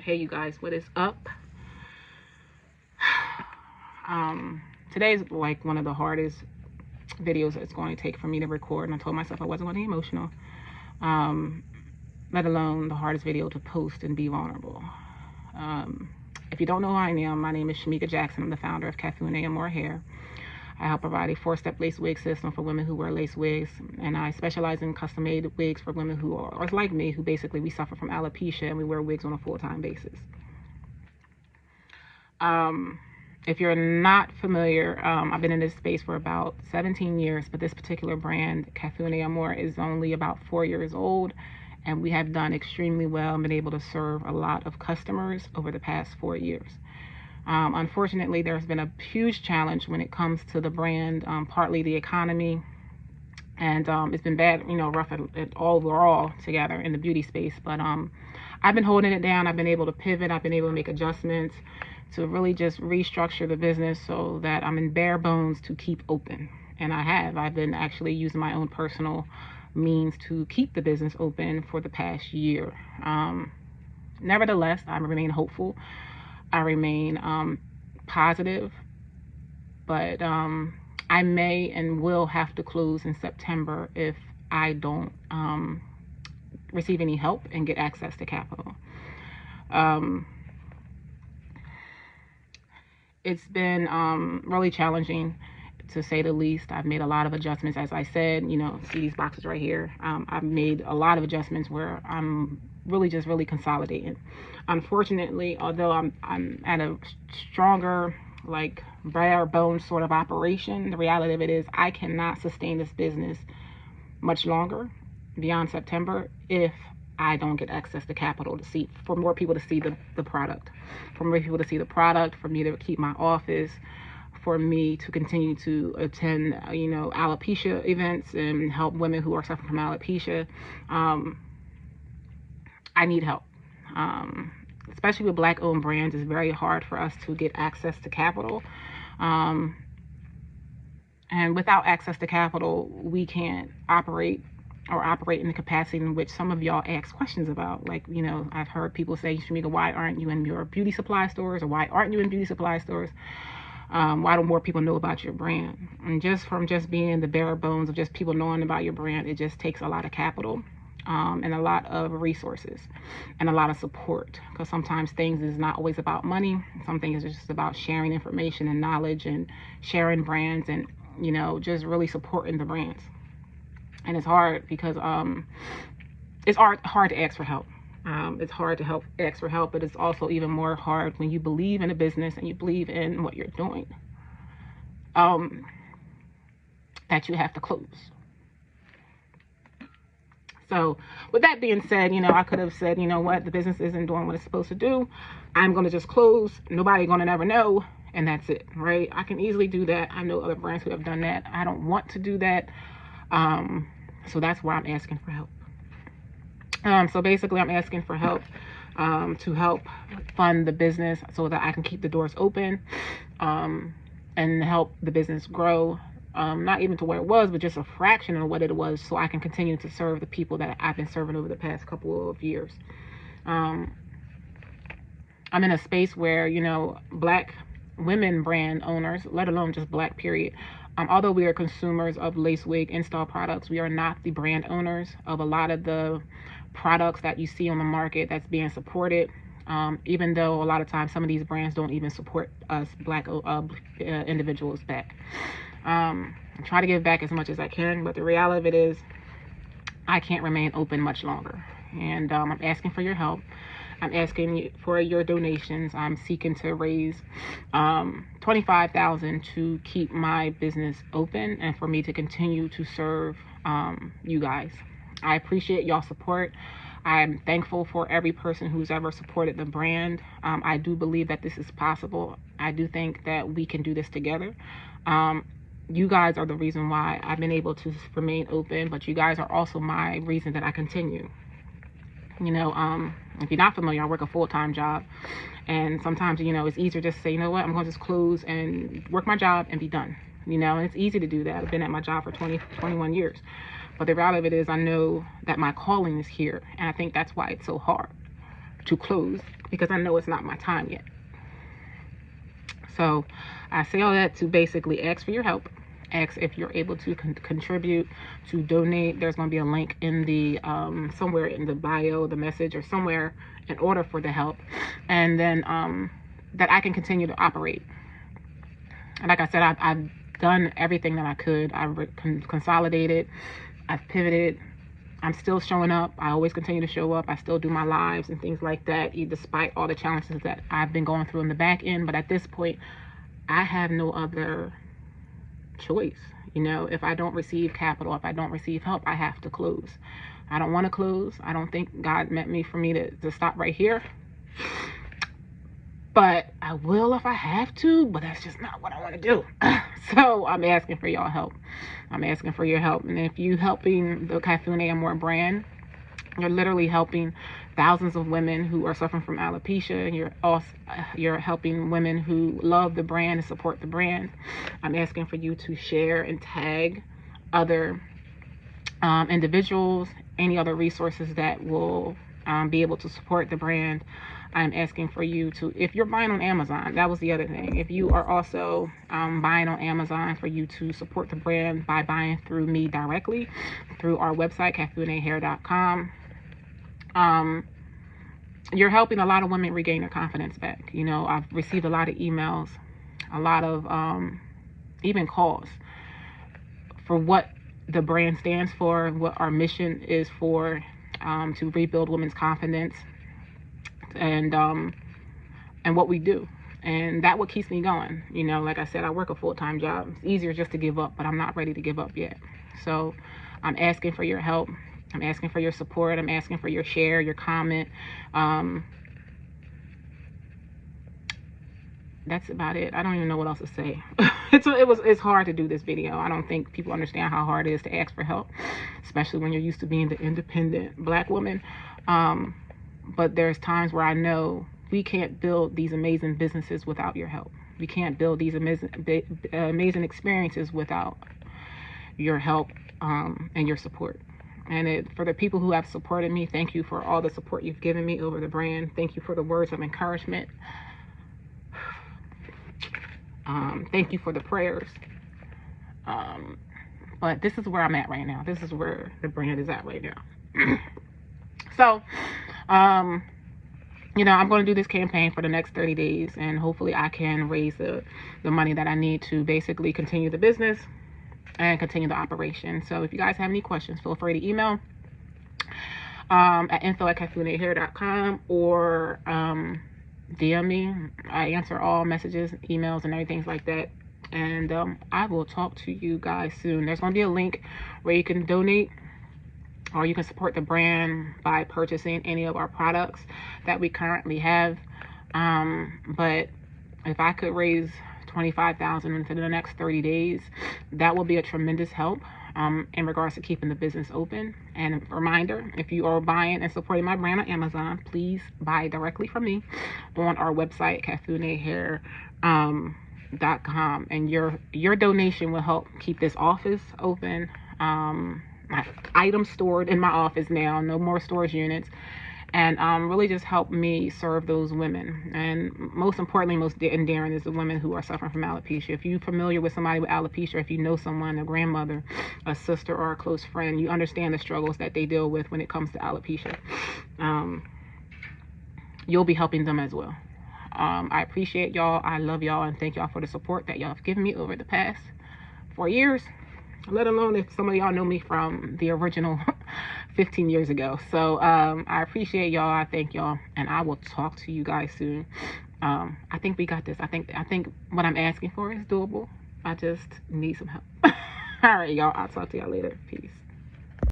Hey you guys, what is up? Today's like one of the hardest videos it's going to take for me to record, and I told myself I wasn't going to be emotional, let alone the hardest video to post and be vulnerable. If you don't know who I am, my name is Shamika Jackson. I'm the founder of Kafune Amor Hair. I help provide a 4-step lace wig system for women who wear lace wigs, and I specialize in custom-made wigs for women who are like me, who basically we suffer from alopecia and we wear wigs on a full-time basis. If you're not familiar, I've been in this space for about 17 years, but this particular brand, Kafune Amor, is only about 4 years old, and we have done extremely well and been able to serve a lot of customers over the past 4 years. Unfortunately, there's been a huge challenge when it comes to the brand, partly the economy, and it's been bad, rough at overall together in the beauty space, but I've been holding it down. I've been able to pivot. I've been able to make adjustments to really just restructure the business so that I'm in bare bones to keep open. And I've been actually using my own personal means to keep the business open for the past year. Nevertheless, I remain hopeful. I remain positive, but I may and will have to close in September if I don't receive any help and get access to capital. It's been really challenging, to say the least. I've made a lot of adjustments, as I said. See these boxes right here. I've made a lot of adjustments where I'm really consolidating. Unfortunately, although I'm at a stronger, like bare bones sort of operation, the reality of it is I cannot sustain this business much longer beyond September if I don't get access to capital for more people to see the product, for more people to see the product, for me to keep my office, for me to continue to attend, alopecia events and help women who are suffering from alopecia. I need help. Especially with Black-owned brands, it's very hard for us to get access to capital. And without access to capital, we can't operate in the capacity in which some of y'all ask questions about. Like, I've heard people say, Shamika, why aren't you in your beauty supply stores? Or why aren't you in beauty supply stores? Why don't more people know about your brand? And just being in the bare bones of just people knowing about your brand, it just takes a lot of capital. And a lot of resources and a lot of support, because sometimes things is not always about money. Some things is just about sharing information and knowledge and sharing brands and just really supporting the brands. And it's hard because it's hard to ask for help. It's hard to ask for help, but it's also even more hard when you believe in a business and you believe in what you're doing, that you have to close. So with that being said, I could have said, what, the business isn't doing what it's supposed to do. I'm going to just close. Nobody going to never know. And that's it, right? I can easily do that. I know other brands who have done that. I don't want to do that. So that's why I'm asking for help. So basically I'm asking for help to help fund the business so that I can keep the doors open and help the business grow. Not even to where it was, but just a fraction of what it was, so I can continue to serve the people that I've been serving over the past couple of years. I'm in a space where, Black women brand owners, let alone just Black period, although we are consumers of lace wig install products, we are not the brand owners of a lot of the products that you see on the market that's being supported. Even though a lot of times some of these brands don't even support us Black individuals back. I try to give back as much as I can, but the reality of it is I can't remain open much longer. And I'm asking for your help. I'm asking for your donations. I'm seeking to raise $25,000 to keep my business open and for me to continue to serve you guys. I appreciate y'all support. I'm thankful for every person who's ever supported the brand. I do believe that this is possible. I do think that we can do this together. You guys are the reason why I've been able to remain open, but you guys are also my reason that I continue. If you're not familiar, I work a full-time job, and sometimes, it's easier just to say, what, I'm going to just close and work my job and be done. And it's easy to do that. I've been at my job for 21 years. But the reality of it is I know that my calling is here, and I think that's why it's so hard. to close because I know it's not my time yet. So I say all that to basically ask for your help. Ask if you're able to contribute, to donate. There's going to be a link in the somewhere in the bio, the message, or somewhere in order for the help, and then that I can continue to operate. And like I said, I've done everything that I could. I've consolidated. I've pivoted. I'm still showing up. I always continue to show up. I still do my lives and things like that, despite all the challenges that I've been going through in the back end. But at this point, I have no other choice. You know, if I don't receive capital, if I don't receive help, I have to close. I don't want to close. I don't think God meant me for me to stop right here. But I will if I have to, but that's just not what I want to do. So I'm asking for y'all help. I'm asking for your help. And if you helping the Kafune Amor brand, you're literally helping thousands of women who are suffering from alopecia. You're helping women who love the brand and support the brand. I'm asking for you to share and tag other individuals, any other resources that will be able to support the brand. I'm asking for you to, if you're buying on Amazon, that was the other thing. If you are also buying on Amazon, for you to support the brand by buying through me directly, through our website, kafunehair.com. You're helping a lot of women regain their confidence back. You know, I've received a lot of emails, a lot of even calls for what the brand stands for, what our mission is for, to rebuild women's confidence, and what we do. And that what keeps me going. You know, like I said, I work a full-time job. It's easier just to give up, but I'm not ready to give up yet. So I'm asking for your help. I'm asking for your support. I'm asking for your share, your comment. That's about it. I don't even know what else to say. It's hard to do this video. I don't think people understand how hard it is to ask for help, especially when you're used to being the independent Black woman. But there's times where I know we can't build these amazing businesses without your help. We can't build these amazing experiences without your help and your support. And for the people who have supported me, thank you for all the support you've given me over the brand. Thank you for the words of encouragement. Thank you for the prayers. But this is where I'm at right now. This is where the brand is at right now. So, you know, I'm going to do this campaign for the next 30 days, and hopefully I can raise the money that I need to basically continue the business and continue the operation. So if you guys have any questions, feel free to email at info@kafunehair.com or DM me. I answer all messages, emails, and everything like that. And I will talk to you guys soon. There's going to be a link where you can donate, or you can support the brand by purchasing any of our products that we currently have. But if I could raise $25,000 into the next 30 days, that will be a tremendous help in regards to keeping the business open. And a reminder, if you are buying and supporting my brand on Amazon, please buy directly from me on our website, kafunehair.com. And your donation will help keep this office open. My items stored in my office now, no more storage units, and really just help me serve those women. And most importantly, most endearing, is the women who are suffering from alopecia. If you're familiar with somebody with alopecia, if you know someone, a grandmother, a sister, or a close friend, you understand the struggles that they deal with when it comes to alopecia. You'll be helping them as well. I appreciate y'all. I love y'all, and thank y'all for the support that y'all have given me over the past 4 years. Let alone if some of y'all know me from the original 15 years ago. So I appreciate y'all. I thank y'all, and I will talk to you guys soon. I think we got this. I think what I'm asking for is doable. I just need some help. All right, y'all. I'll talk to y'all later. Peace.